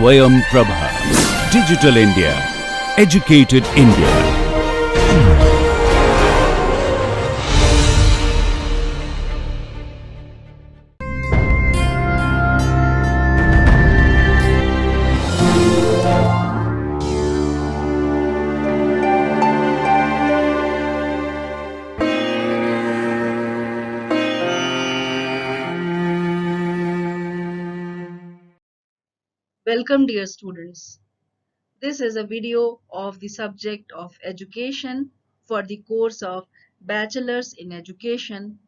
Swayam Prabha. Digital India. Educated India. Welcome dear students. This is a video of the subject of education for the course of Bachelor's in Education,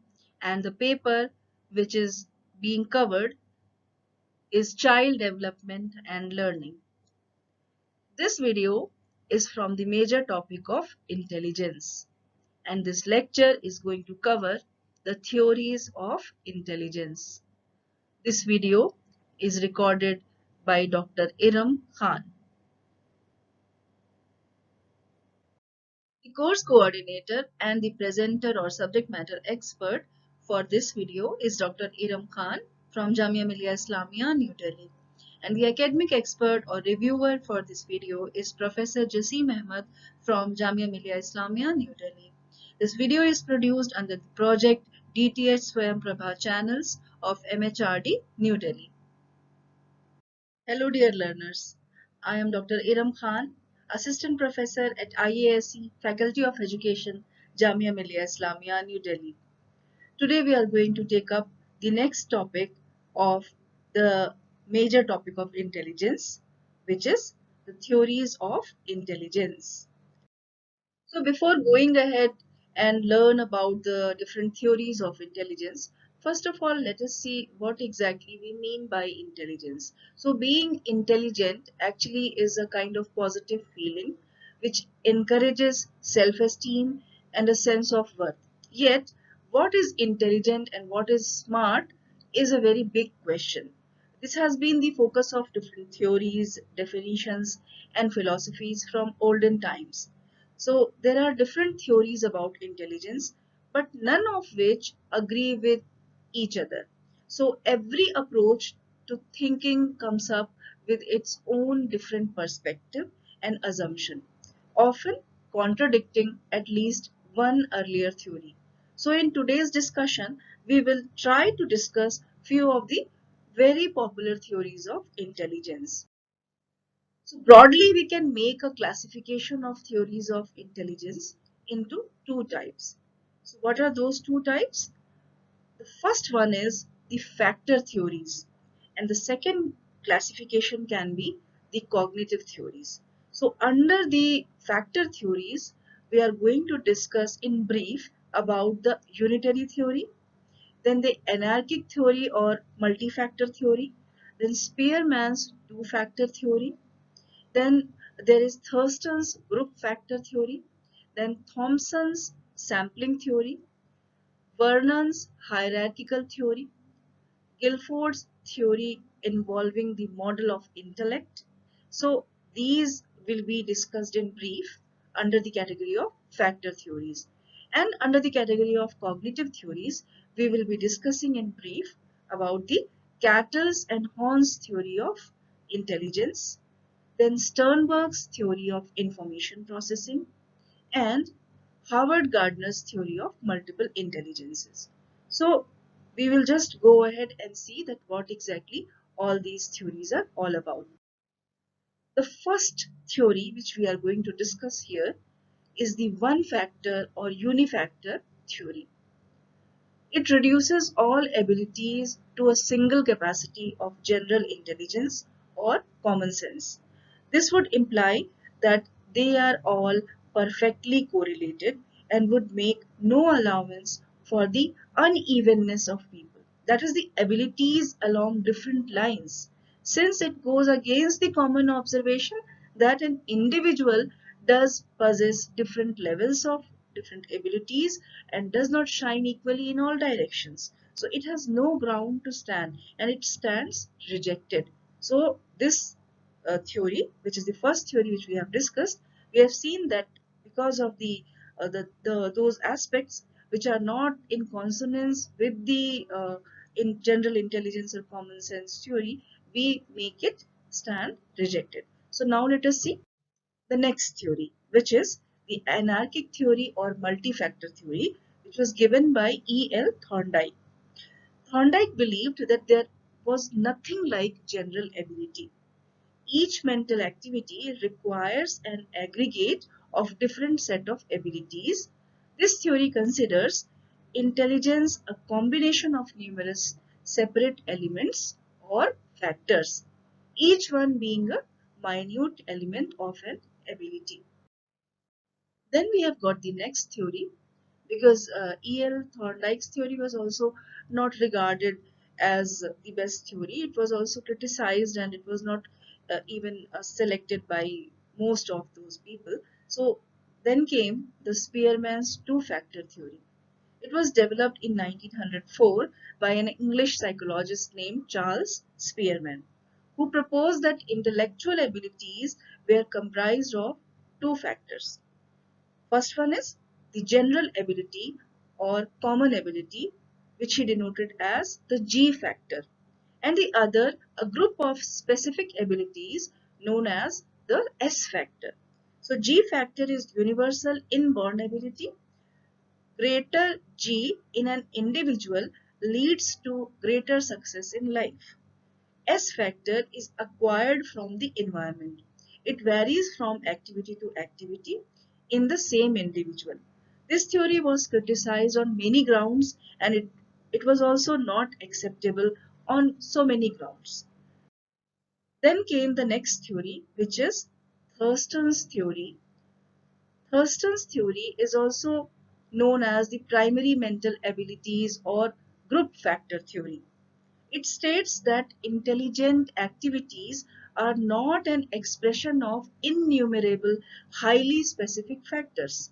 and the paper which is being covered is Child Development and Learning. This video is from the major topic of intelligence, and this lecture is going to cover the theories of intelligence. This video is recorded by Dr. Iram Khan. The course coordinator and the presenter or subject matter expert for this video is Dr. Iram Khan from Jamia Millia Islamia, New Delhi. And the academic expert or reviewer for this video is Professor Jasim Ahmed from Jamia Millia Islamia, New Delhi. This video is produced under the project DTH Swayam Prabha channels of MHRD, New Delhi. Hello dear learners, I am Dr. Iram Khan, Assistant Professor at IASC, Faculty of Education, Jamia Millia Islamia, New Delhi. Today we are going to take up the next topic of the major topic of intelligence, which is the theories of intelligence. So before going ahead and learn about the different theories of intelligence, first of all, let us see what exactly we mean by intelligence. So being intelligent actually is a kind of positive feeling which encourages self-esteem and a sense of worth. Yet, what is intelligent and what is smart is a very big question. This has been the focus of different theories, definitions, and philosophies from olden times. So there are different theories about intelligence, but none of which agree with each other. So every approach to thinking comes up with its own different perspective and assumption, often contradicting at least one earlier theory. So in today's discussion, we will try to discuss few of the very popular theories of intelligence. So broadly, we can make a classification of theories of intelligence into two types. So what are those two types? The first one is the factor theories, and the second classification can be the cognitive theories. So under the factor theories, we are going to discuss in brief about the unitary theory, then the anarchic theory or multi-factor theory, then Spearman's two-factor theory, then there is Thurston's group factor theory, then Thompson's sampling theory, Vernon's hierarchical theory, Guilford's theory involving the model of intellect. So these will be discussed in brief under the category of factor theories. And under the category of cognitive theories, we will be discussing in brief about the Cattell's and Horn's theory of intelligence, then Sternberg's theory of information processing, and Howard Gardner's theory of multiple intelligences. So we will just go ahead and see that what exactly all these theories are all about. The first theory which we are going to discuss here is the one factor or unifactor theory. It reduces all abilities to a single capacity of general intelligence or common sense. This would imply that they are all perfectly correlated and would make no allowance for the unevenness of people. That is, the abilities along different lines, since it goes against the common observation that an individual does possess different levels of different abilities and does not shine equally in all directions. So it has no ground to stand and it stands rejected. So this theory, which is the first theory which we have discussed, we have seen that because of those aspects which are not in consonance with the in general intelligence or common sense theory, we make it stand rejected. So now let us see the next theory, which is the anarchic theory or multi-factor theory, which was given by E.L. Thorndike. Thorndike believed that there was nothing like general ability. Each mental activity requires an aggregate of different set of abilities. This theory considers intelligence a combination of numerous separate elements or factors, each one being a minute element of an ability. Then we have got the next theory, because E.L. Thorndike's theory was also not regarded as the best theory. It was also criticized, and it was not even selected by most of those people. So then came the Spearman's two-factor theory. It was developed in 1904 by an English psychologist named Charles Spearman, who proposed that intellectual abilities were comprised of two factors. First one is the general ability or common ability, which he denoted as the G factor, and the other a group of specific abilities known as the S factor. So G factor is universal inborn ability. Greater G in an individual leads to greater success in life. S factor is acquired from the environment. It varies from activity to activity in the same individual. This theory was criticized on many grounds, and it was also not acceptable on so many grounds. Then came the next theory, which is Thurston's theory. Thurston's theory is also known as the primary mental abilities or group factor theory. It states that intelligent activities are not an expression of innumerable, highly specific factors,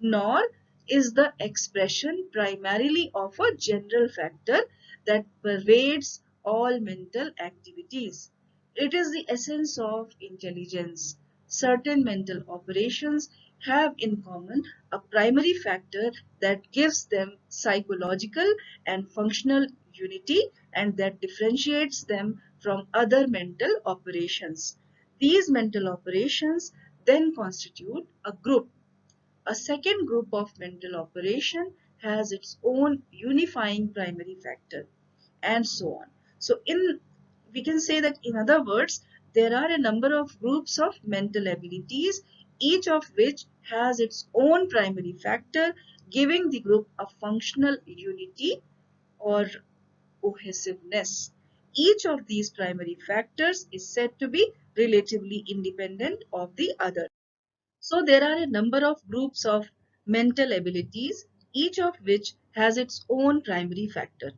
nor is the expression primarily of a general factor that pervades all mental activities. It is the essence of intelligence. Certain mental operations have in common a primary factor that gives them psychological and functional unity and that differentiates them from other mental operations. These mental operations then constitute a group. A second group of mental operation has its own unifying primary factor, and so on. So we can say that, in other words, there are a number of groups of mental abilities, each of which has its own primary factor, giving the group a functional unity or cohesiveness. Each of these primary factors is said to be relatively independent of the other. So there are a number of groups of mental abilities, each of which has its own primary factor.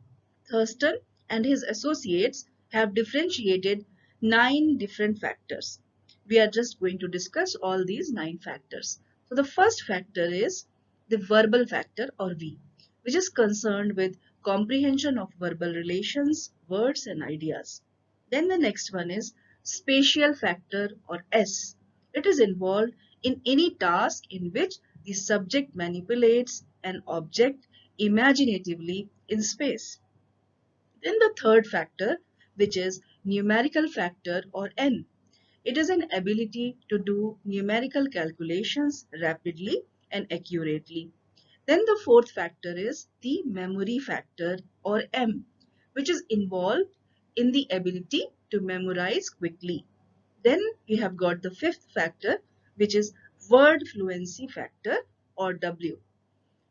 Thurston and his associates have differentiated 9 different factors. We are just going to discuss all these 9 factors. So the first factor is the verbal factor, or V, which is concerned with comprehension of verbal relations, words and ideas. Then the next one is spatial factor, or S. It is involved in any task in which the subject manipulates an object imaginatively in space. Then the third factor, which is numerical factor, or N. It is an ability to do numerical calculations rapidly and accurately. Then the fourth factor is the memory factor, or M, which is involved in the ability to memorize quickly. Then we have got the fifth factor, which is word fluency factor, or W.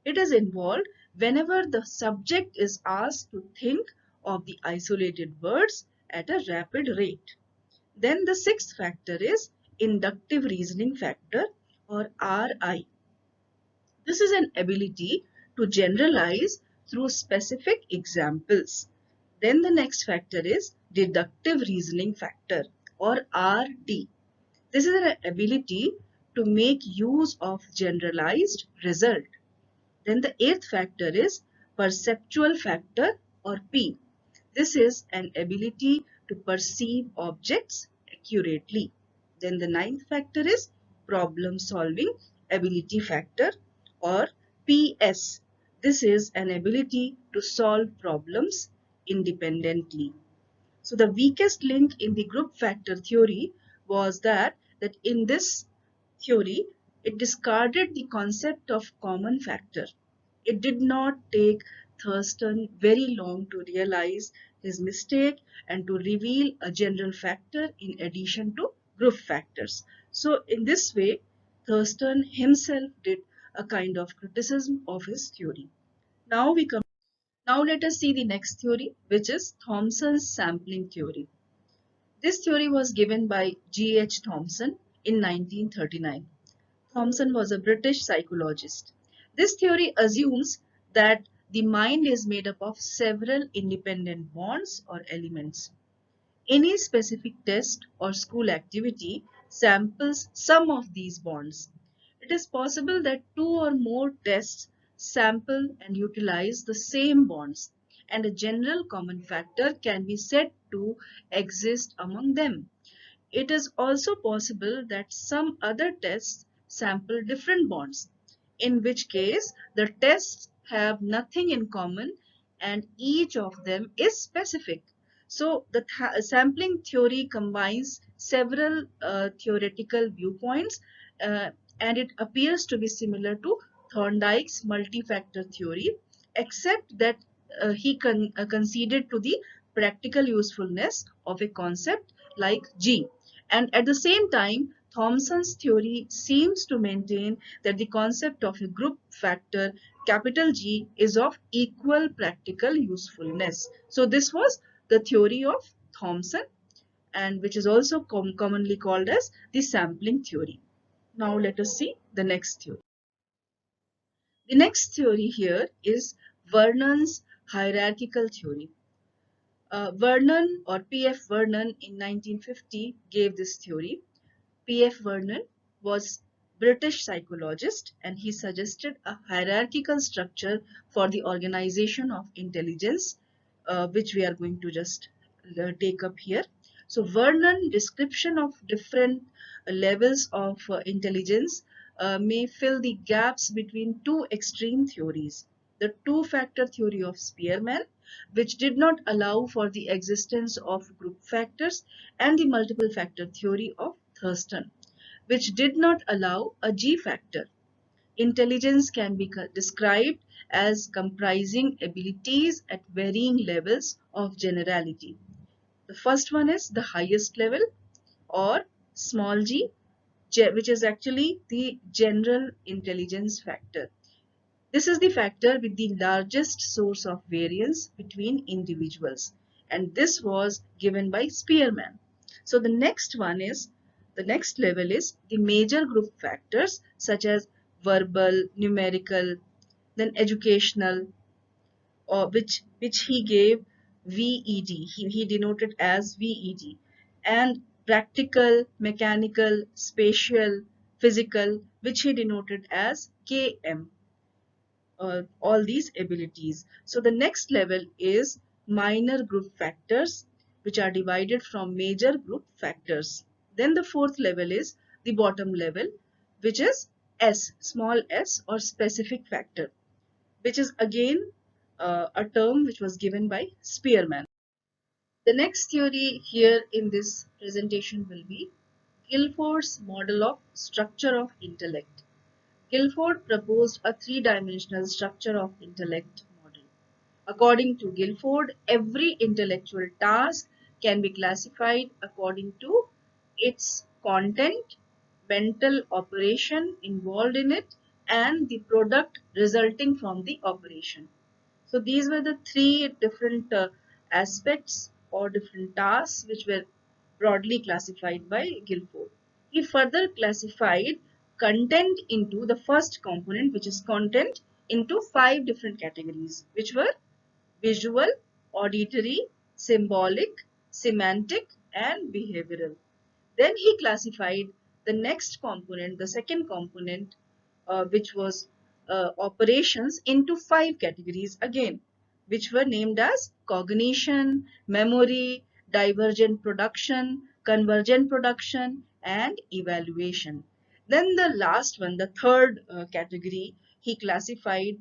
It is involved whenever the subject is asked to think of the isolated words at a rapid rate. Then the sixth factor is inductive reasoning factor, or RI. This is an ability to generalize through specific examples. Then the next factor is deductive reasoning factor, or RD. This is an ability to make use of generalized result. Then the eighth factor is perceptual factor, or P. This is an ability to perceive objects accurately. Then the ninth factor is problem solving ability factor, or PS. This is an ability to solve problems independently. So the weakest link in the group factor theory was that in this theory, it discarded the concept of common factor. It did not take Thurston very long to realize his mistake and to reveal a general factor in addition to group factors. So in this way, Thurston himself did a kind of criticism of his theory. Now we come. Now let us see the next theory, which is Thomson's sampling theory. This theory was given by G. H. Thomson in 1939. Thomson was a British psychologist. This theory assumes that the mind is made up of several independent bonds or elements. Any specific test or school activity samples some of these bonds. It is possible that two or more tests sample and utilize the same bonds, and a general common factor can be said to exist among them. It is also possible that some other tests sample different bonds, in which case the tests have nothing in common and each of them is specific. So the sampling theory combines several theoretical viewpoints, uh, and it appears to be similar to Thorndike's multi-factor theory, except that he conceded to the practical usefulness of a concept like G. And at the same time, Thomson's theory seems to maintain that the concept of a group factor capital G is of equal practical usefulness. So this was the theory of Thomson, and which is also commonly called as the sampling theory. Now let us see the next theory. The next theory here is Vernon's hierarchical theory. Vernon or P.F. Vernon in 1950 gave this theory. P.F. Vernon was British psychologist, and he suggested a hierarchical structure for the organization of intelligence, which we are going to just take up here. So Vernon description of different levels of intelligence may fill the gaps between two extreme theories. The two-factor theory of Spearman, which did not allow for the existence of group factors, and the multiple factor theory of Thurston, which did not allow a G factor. Intelligence can be described as comprising abilities at varying levels of generality. The first one is the highest level, or small g, which is actually the general intelligence factor. This is the factor with the largest source of variance between individuals, and this was given by Spearman. So the next level is the major group factors such as verbal, numerical, then educational, or which he gave VED. He denoted as VED, and practical, mechanical, spatial, physical, which he denoted as KM. All these abilities. So the next level is minor group factors, which are divided from major group factors. Then the fourth level is the bottom level, which is S, small s, or specific factor, which is again a term which was given by Spearman. The next theory here in this presentation will be Guilford's model of structure of intellect. Guilford proposed a three-dimensional structure of intellect model. According to Guilford, every intellectual task can be classified according to its content, mental operation involved in it, and the product resulting from the operation. So these were the three different aspects or different tasks which were broadly classified by Guilford. He further classified content into the first component, which is content, into 5 different categories, which were visual, auditory, symbolic, semantic, and behavioral. Then he classified the next component, the second component, which was operations, into 5 categories again, which were named as cognition, memory, divergent production, convergent production, and evaluation. Then the last one, the third category, he classified,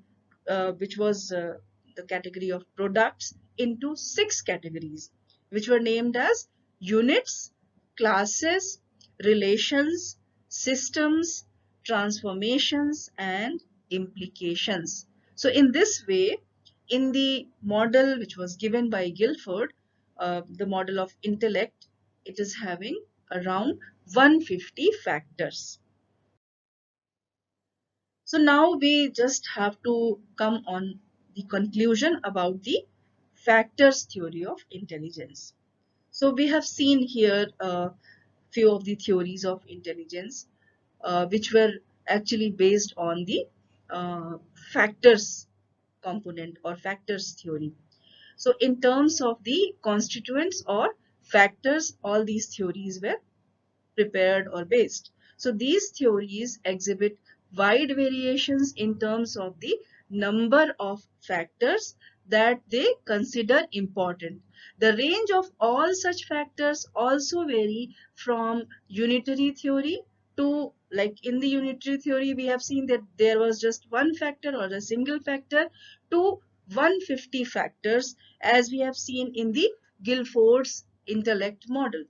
which was the category of products, into 6 categories, which were named as units, classes, relations, systems, transformations, and implications. So in this way, in the model which was given by Guilford, the model of intellect, it is having around 150 factors. So now we just have to come on the conclusion about the factors theory of intelligence. So we have seen here a few of the theories of intelligence which were actually based on the uh, factors component or factors theory. So in terms of the constituents or factors, all these theories were prepared or based. So these theories exhibit wide variations in terms of the number of factors that they consider important. The range of all such factors also vary from unitary theory to, like in the unitary theory we have seen that there was just one factor or a single factor, to 150 factors as we have seen in the Guilford's intellect model.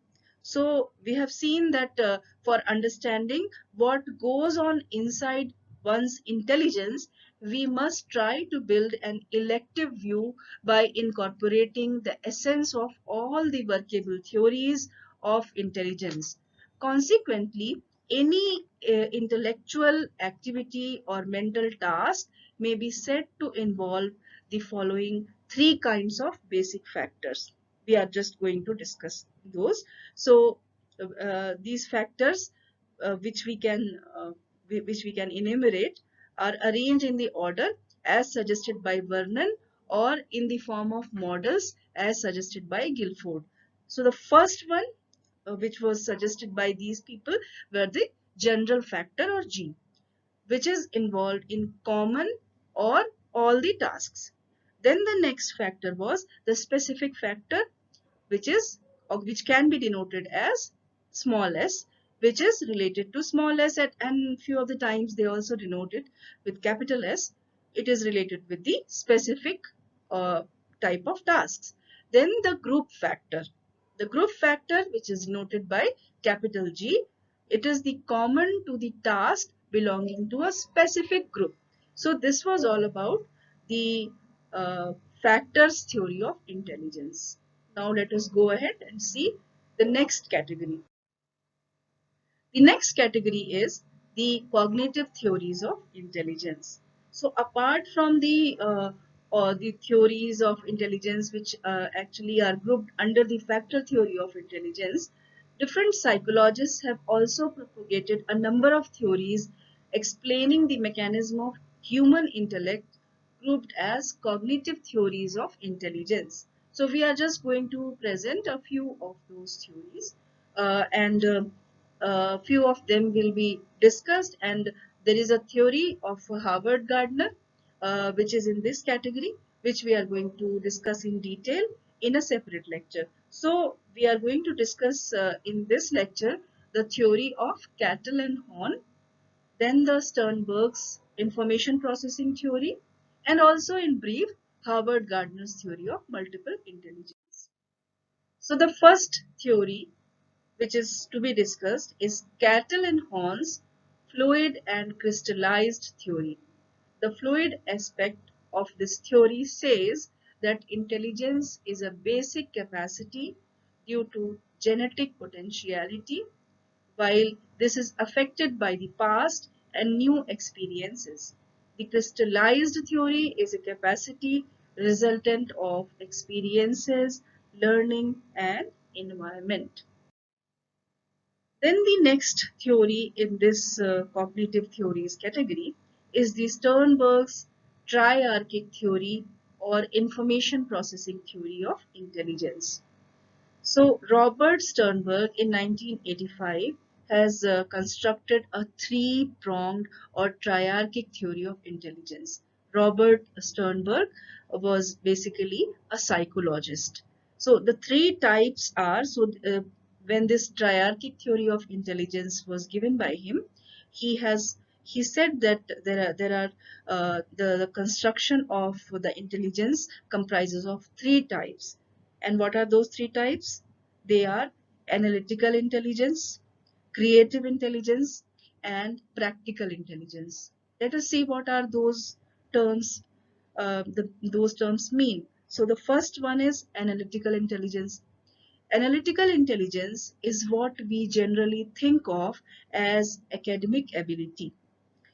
So we have seen that for understanding what goes on inside one's intelligence, we must try to build an elective view by incorporating the essence of all the workable theories of intelligence. Consequently, any intellectual activity or mental task may be said to involve the following three kinds of basic factors. We are just going to discuss those. So these factors which we can enumerate are arranged in the order as suggested by Vernon or in the form of models as suggested by Guilford. So the first one which was suggested by these people were the general factor or G, which is involved in common or all the tasks. Then the next factor was the specific factor, which is or which can be denoted as small s, which is related to small s, and few of the times they also denote it with capital S. It is related with the specific uh, type of tasks. Then the group factor. The group factor, which is denoted by capital G, it is the common to the task belonging to a specific group. So this was all about the factors theory of intelligence. Now let us go ahead and see the next category. The next category is the cognitive theories of intelligence. So apart from the theories of intelligence which actually are grouped under the factor theory of intelligence, different psychologists have also propagated a number of theories explaining the mechanism of human intellect grouped as cognitive theories of intelligence. So we are just going to present a few of those theories and few of them will be discussed, and there is a theory of Howard Gardner which is in this category, which we are going to discuss in detail in a separate lecture. So we are going to discuss in this lecture the theory of Cattell and Horn, then the Sternberg's information processing theory, and also in brief Howard Gardner's theory of multiple intelligence. So the first theory which is to be discussed is Cattell and Horn's fluid and crystallized theory. The fluid aspect of this theory says that intelligence is a basic capacity due to genetic potentiality, while this is affected by the past and new experiences. The crystallized theory is a capacity resultant of experiences, learning, and environment. Then the next theory in this cognitive theories category is the Sternberg's triarchic theory or information processing theory of intelligence. So Robert Sternberg in 1985 has constructed a three-pronged or triarchic theory of intelligence. Robert Sternberg was basically a psychologist. So the three types are, when this triarchic theory of intelligence was given by him, he said that the construction of the intelligence comprises of three types. And what are those three types? They are analytical intelligence, creative intelligence, and practical intelligence. Let us see what are those terms, those terms mean. So the first one is analytical intelligence. Analytical intelligence is what we generally think of as academic ability.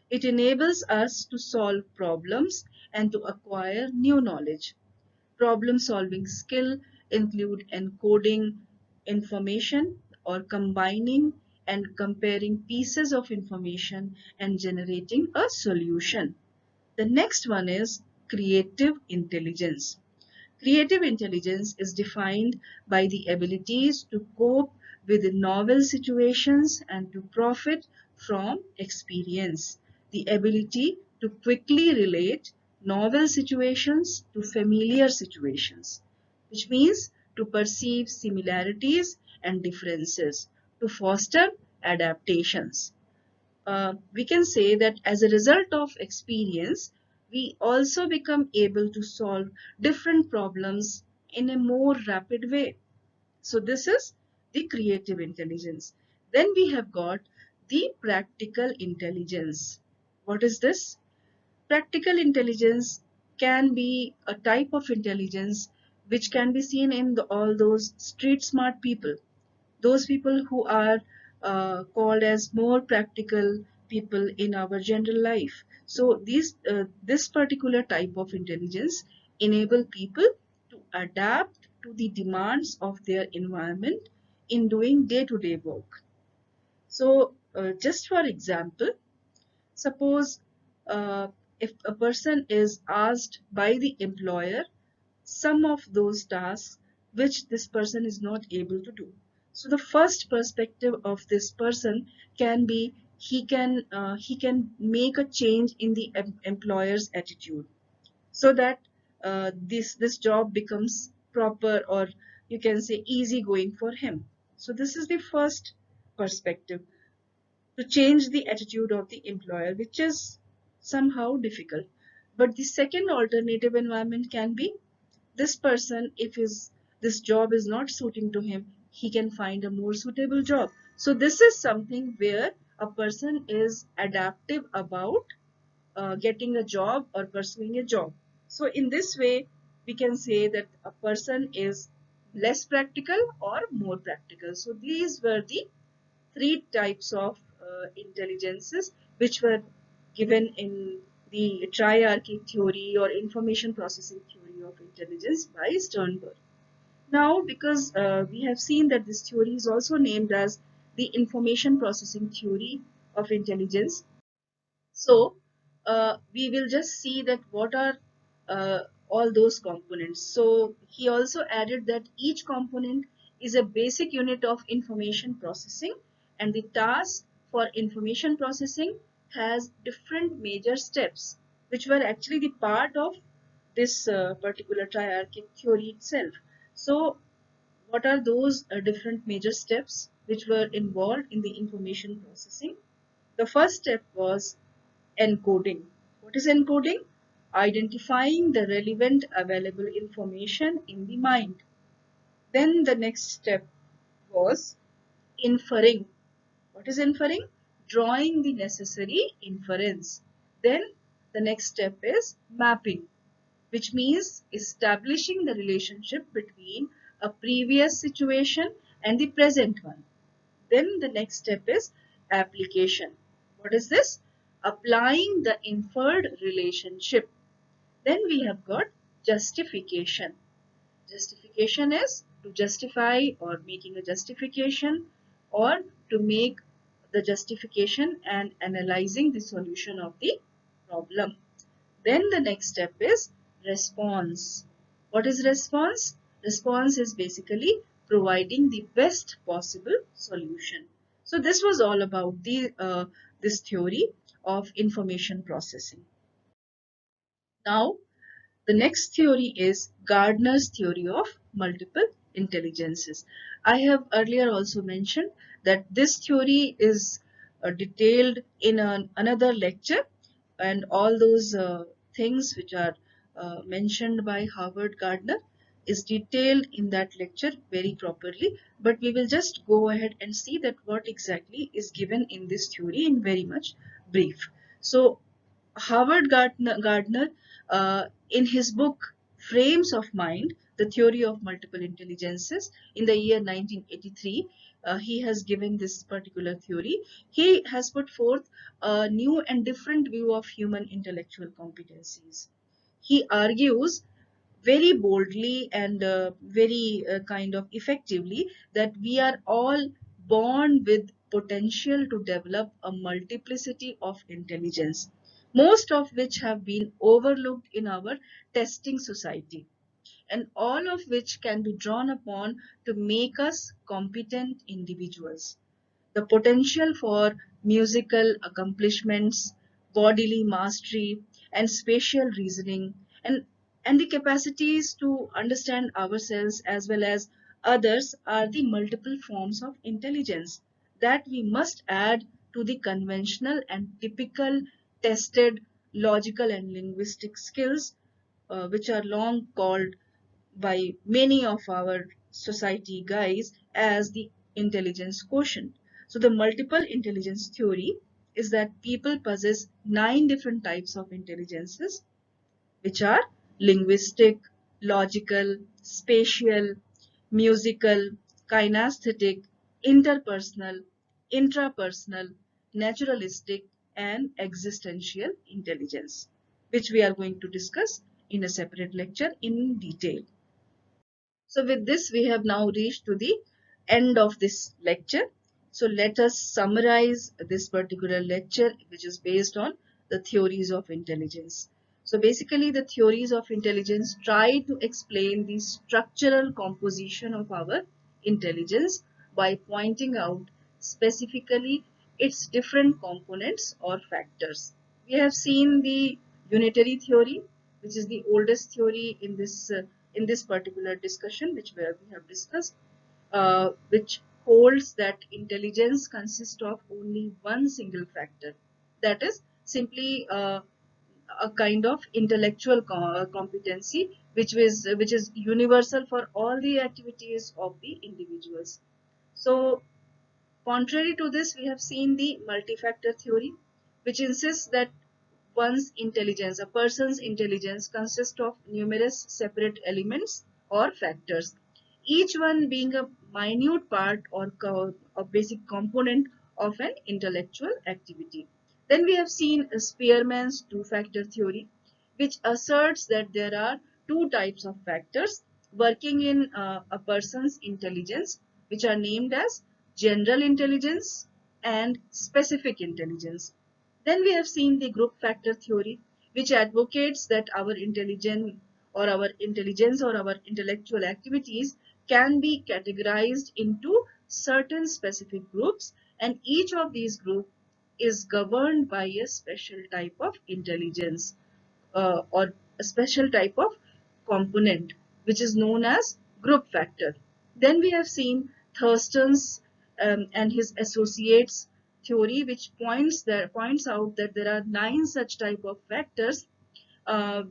It enables us to solve problems and to acquire new knowledge. Problem-solving skill include encoding information or combining and comparing pieces of information and generating a solution. The next one is creative intelligence. Creative intelligence is defined by the abilities to cope with novel situations and to profit from experience. The ability to quickly relate novel situations to familiar situations, which means to perceive similarities and differences, to foster adaptations. We can say that as a result of experience, we also become able to solve different problems in a more rapid way. So this is the creative intelligence. Then we have got the practical intelligence. What is this? Practical intelligence can be a type of intelligence which can be seen in all those street smart people, those people who are called as more practical people in our general life. So this particular type of intelligence enable people to adapt to the demands of their environment in doing day-to-day work. So just for example, suppose if a person is asked by the employer some of those tasks which this person is not able to do. So the first perspective of this person can be he can make a change in the employer's attitude so that this job becomes proper, or you can say easy going for him. So this is the first perspective, to change the attitude of the employer, which is somehow difficult. But the second alternative environment can be this person, if this job is not suiting to him, he can find a more suitable job. So this is something where a person is adaptive about getting a job or pursuing a job. So in this way, we can say that a person is less practical or more practical. So these were the three types of intelligences which were given in the triarchy theory or information processing theory of intelligence by Sternberg. Now, because we have seen that this theory is also named as the information processing theory of intelligence, so we will just see that what are uh, all those components. So he also added that each component is a basic unit of information processing, and the task for information processing has different major steps which were actually the part of this particular triarchic theory itself. So what are those different major steps which were involved in the information processing? The first step was encoding. What is encoding? Identifying the relevant available information in the mind. Then the next step was inferring. What is inferring? Drawing the necessary inference. Then the next step is mapping, which means establishing the relationship between a previous situation and the present one. Then the next step is application. What is this? Applying the inferred relationship. Then we have got justification. Justification is to justify or making a justification, or to make the justification and analyzing the solution of the problem. Then the next step is response. What is response? Response is basically providing the best possible solution. So this was all about this theory of information processing. Now the next theory is Gardner's theory of multiple intelligences. I have earlier also mentioned that this theory is detailed in another lecture, and all those things which are mentioned by Howard Gardner. is detailed in that lecture very properly, but we will just go ahead and see that what exactly is given in this theory in very much brief. So Howard Gardner, in his book Frames of Mind, The Theory of Multiple Intelligences, in the year 1983, he has given this particular theory. He has put forth a new and different view of human intellectual competencies. He argues very boldly and very kind of effectively that we are all born with potential to develop a multiplicity of intelligence, most of which have been overlooked in our testing society, and all of which can be drawn upon to make us competent individuals. The potential for musical accomplishments, bodily mastery, and spatial reasoning, and, and the capacities to understand ourselves as well as others are the multiple forms of intelligence that we must add to the conventional and typical tested logical and linguistic skills, which are long called by many of our society guys as the intelligence quotient. So the multiple intelligence theory is that people possess 9 different types of intelligences, which are linguistic, logical, spatial, musical, kinesthetic, interpersonal, intrapersonal, naturalistic, and existential intelligence, which we are going to discuss in a separate lecture in detail. So with this, we have now reached to the end of this lecture. So let us summarize this particular lecture, which is based on the theories of intelligence. So basically, the theories of intelligence try to explain the structural composition of our intelligence by pointing out specifically its different components or factors. We have seen the unitary theory, which is the oldest theory in this particular discussion, which we have discussed, which holds that intelligence consists of only one single factor, that is simply a kind of intellectual competency, which is universal for all the activities of the individuals. So contrary to this, we have seen the multi-factor theory, which insists that a person's intelligence consists of numerous separate elements or factors, each one being a minute part or a basic component of an intellectual activity. Then we have seen Spearman's two-factor theory, which asserts that there are two types of factors working in a person's intelligence, which are named as general intelligence and specific intelligence. Then we have seen the group factor theory, which advocates that our intelligence or our intellectual activities can be categorized into certain specific groups, and each of these groups is governed by a special type of intelligence, or a special type of component, which is known as group factor. Then we have seen Thurston's and his associates theory, which points out that there are 9 such type of factors,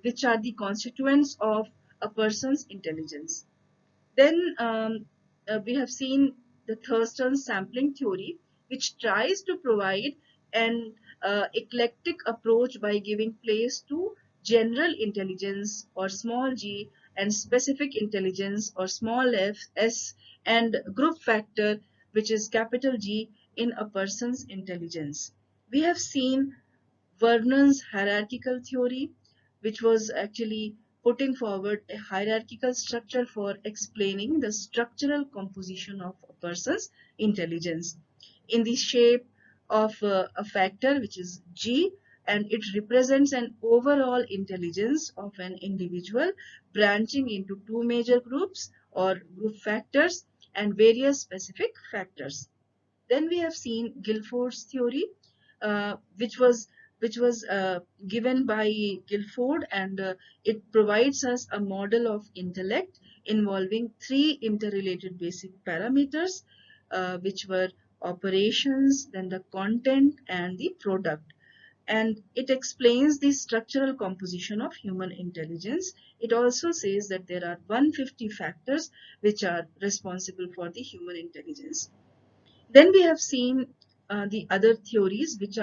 which are the constituents of a person's intelligence. Then we have seen the Thurston sampling theory, which tries to provide an eclectic approach by giving place to general intelligence or small g and specific intelligence or small f s and group factor, which is capital G, in a person's intelligence. We have seen Vernon's hierarchical theory, which was actually putting forward a hierarchical structure for explaining the structural composition of a person's intelligence in the shape of a factor, which is G, and it represents an overall intelligence of an individual branching into 2 major groups or group factors and various specific factors. Then we have seen Guilford's theory, which was given by Guilford, and it provides us a model of intellect involving 3 interrelated basic parameters, which were operations, then the content, and the product. and it explains the structural composition of human intelligence. It also says that there are 150 factors which are responsible for the human intelligence. Then we have seen the other theories which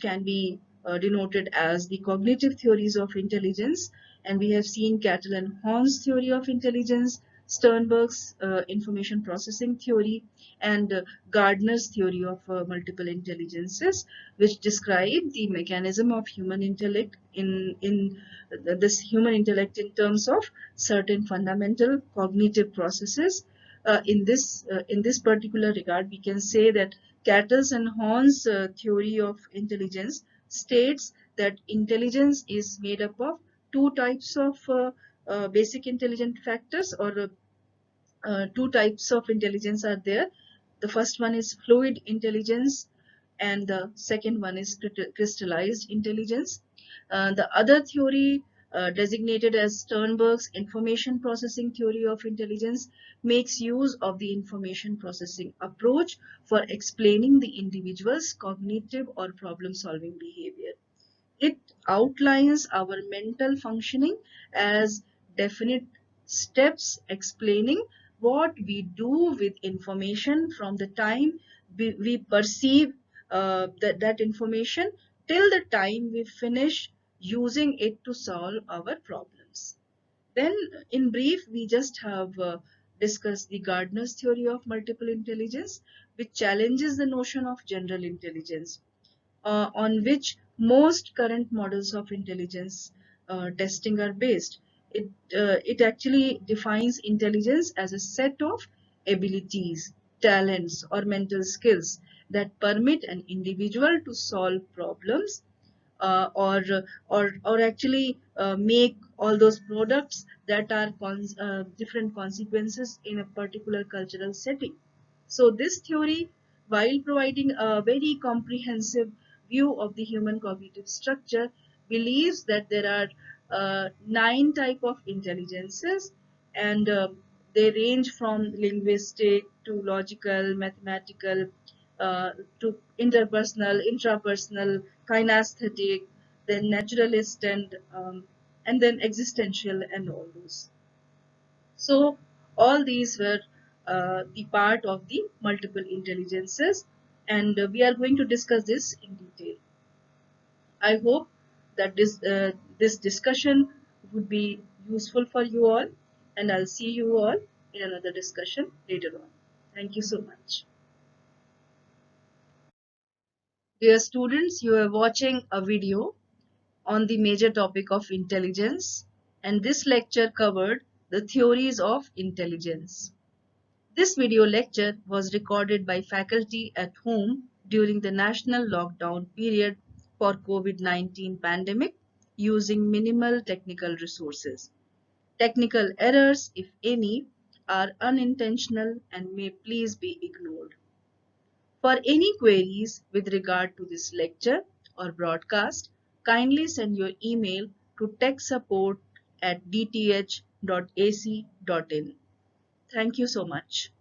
can be denoted as the cognitive theories of intelligence, and we have seen Cattell and Horn's theory of intelligence, Sternberg's information processing theory, and Gardner's theory of multiple intelligences, which describe the mechanism of human intellect in this human intellect in terms of certain fundamental cognitive processes. In this particular regard, we can say that Cattell's and Horn's theory of intelligence states that intelligence is made up of two types of basic intelligent factors, or two types of intelligence are there. The first one is fluid intelligence, and the second one is crystallized intelligence. The other theory, designated as Sternberg's information processing theory of intelligence, makes use of the information processing approach for explaining the individual's cognitive or problem-solving behavior. It outlines our mental functioning as definite steps explaining what we do with information from the time we perceive that information till the time we finish using it to solve our problems. Then, in brief, we just have discussed the Gardner's theory of multiple intelligence, which challenges the notion of general intelligence, on which most current models of intelligence testing are based. It actually defines intelligence as a set of abilities, talents, or mental skills that permit an individual to solve problems, or actually make all those products that are different consequences in a particular cultural setting. So this theory, while providing a very comprehensive view of the human cognitive structure, believes that there are 9 types of intelligences, and they range from linguistic to logical, mathematical, to interpersonal, intrapersonal, kinesthetic, then naturalist, and then existential, and all those. So all these were the part of the multiple intelligences, and we are going to discuss this in detail. I hope that this discussion would be useful for you all, and I'll see you all in another discussion later on. Thank you so much. Dear students, you are watching a video on the major topic of intelligence, and this lecture covered the theories of intelligence. This video lecture was recorded by faculty at home during the national lockdown period for COVID-19 pandemic using minimal technical resources. Technical errors, if any, are unintentional and may please be ignored. For any queries with regard to this lecture or broadcast, kindly send your email to techsupport@dth.ac.in. Thank you so much.